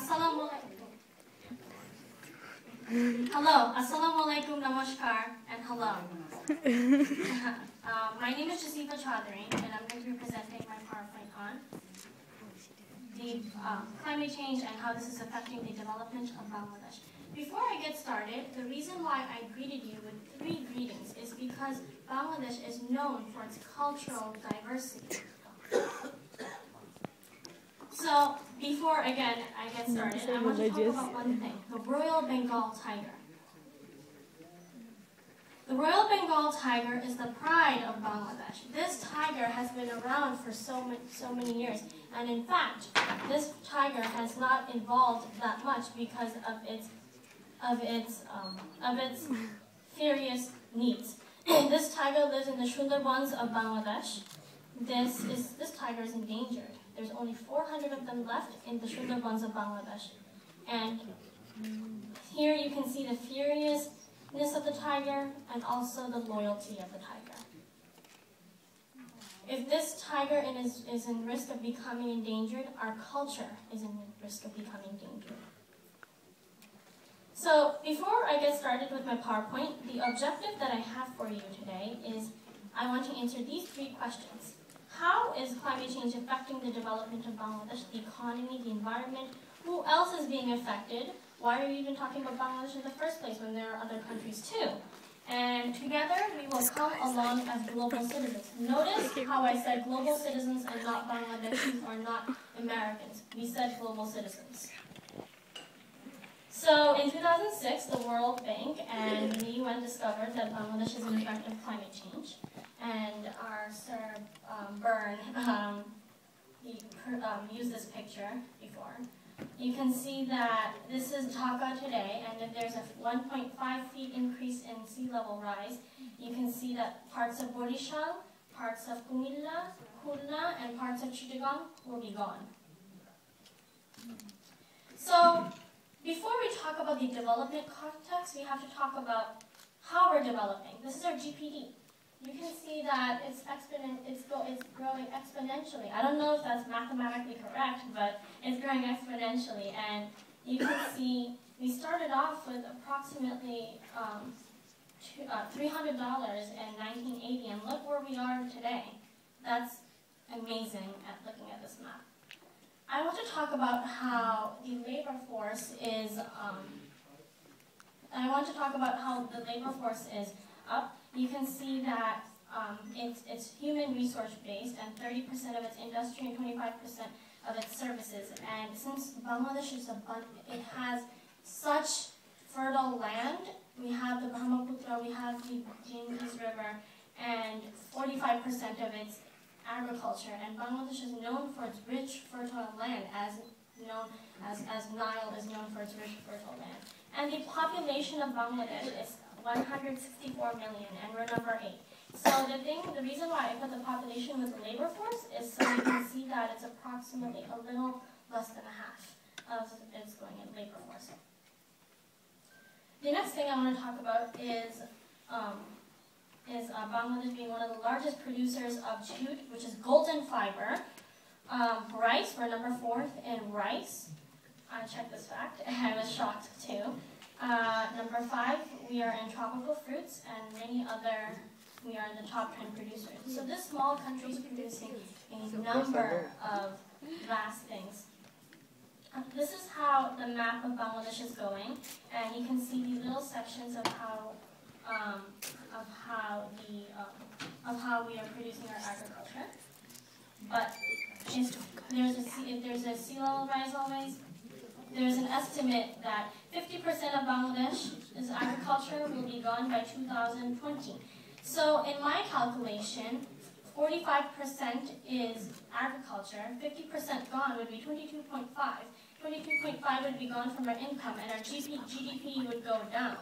Assalamualaikum. Hello, Assalamualaikum, Namaskar, and hello. My name is Jasifa Chaudhary, and I'm going to be presenting my PowerPoint on the climate change and how this is affecting the development of Bangladesh. Before I get started, the reason why I greeted you with 3 greetings is because Bangladesh is known for its cultural diversity. So, before, again, I get started, I want to talk about one thing, the Royal Bengal tiger. The Royal Bengal tiger is the pride of Bangladesh. This tiger has been around for so many years, and in fact, this tiger has not evolved that much because of its various needs. This tiger lives in the Sundarbans of Bangladesh. This tiger is endangered. There's only 400 of them left in the Sundarbans of Bangladesh. And here you can see the furiousness of the tiger and also the loyalty of the tiger. If this tiger is in risk of becoming endangered, our culture is in risk of becoming endangered. So before I get started with my PowerPoint, the objective that I have for you today is I want to answer these 3 questions. How is climate change affecting the development of Bangladesh, the economy, the environment? Who else is being affected? Why are we even talking about Bangladesh in the first place when there are other countries too? And together we will come along as global citizens. Notice how I said global citizens and not Bangladeshis or not Americans. We said global citizens. So in 2006, the World Bank and the UN discovered that Bangladesh is an effect of climate change. And our Sir Byrne used this picture before. You can see that this is Dhaka today, and if there's a 1.5 feet increase in sea level rise, you can see that parts of Borishal, parts of Kumilla, Khulna, and parts of Chittagong will be gone. So, before we talk about the development context, we have to talk about how we're developing. This is our GPD. You can see that it's growing exponentially. I don't know if that's mathematically correct, but it's growing exponentially. And you can see we started off with approximately $300 in 1980, and look where we are today. That's amazing at looking at this map. I want to talk about how the labor force is. Up. You can see that it's human resource based, and 30% of its industry and 25% of its services. And since Bangladesh is it has such fertile land, we have the Brahmaputra, we have the Ganges River, and 45% of its agriculture. And Bangladesh is known for its rich, fertile land, as Nile is known for its rich, fertile land. And the population of Bangladesh is 164 million, and we're number 8. So the reason why I put the population with the labor force is so you can see that it's approximately a little less than half of it's going in labor force. The next thing I want to talk about is Bangladesh being one of the largest producers of jute, which is golden fiber. Rice, we're number 4th in rice. I checked this fact, and I was shocked too. Number 5, we are in tropical fruits, and we are in the top 10 producers. So this small country is producing a number of vast things. This is how the map of Bangladesh is going, and you can see the little sections of how we are producing our agriculture. But if there's a sea level rise always, there's an estimate that 50% of Bangladesh's agriculture will be gone by 2020. So in my calculation, 45% is agriculture, 50% gone would be 22.5. 22.5 would be gone from our income, and our GDP would go down.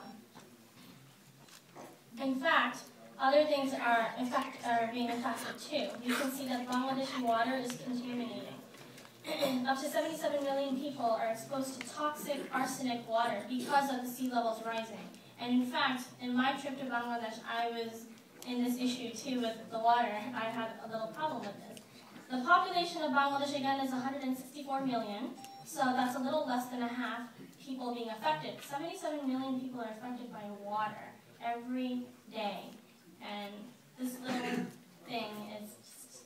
In fact, other things are being affected too. You can see that Bangladeshi water is contaminating. Up to 77 million people are exposed to toxic arsenic water because of the sea levels rising. And in fact, in my trip to Bangladesh, I was in this issue too with the water. I had a little problem with this. The population of Bangladesh again is 164 million. So that's a little less than a half people being affected. 77 million people are affected by water every day. And this little thing is just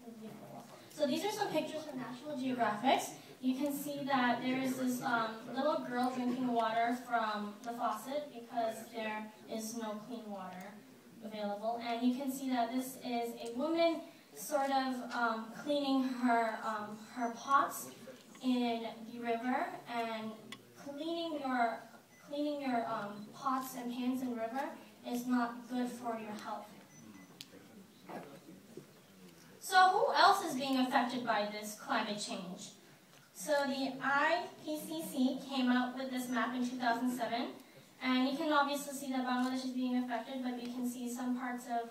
unbelievable. So these are some pictures from National Geographic. You can see that there is this little girl drinking water from the faucet because there is no clean water available. And you can see that this is a woman sort of cleaning her pots in the river, and cleaning your pots and pans in river is not good for your health. So who else is being affected by this climate change? So the IPCC came out with this map in 2007, and you can obviously see that Bangladesh is being affected, but we can see some parts of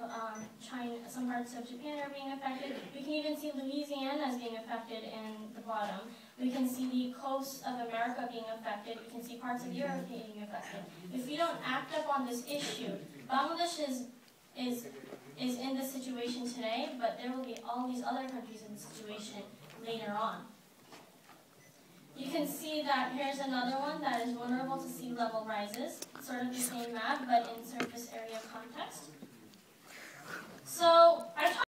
China, some parts of Japan are being affected. We can even see Louisiana as being affected in the bottom. We can see the coast of America being affected. We can see parts of Europe being affected. If we don't act up on this issue, Bangladesh is in this situation today, but there will be all these other countries in this situation later on. You can see that here's another one that is vulnerable to sea level rises, sort of the same map, but in surface area context. So I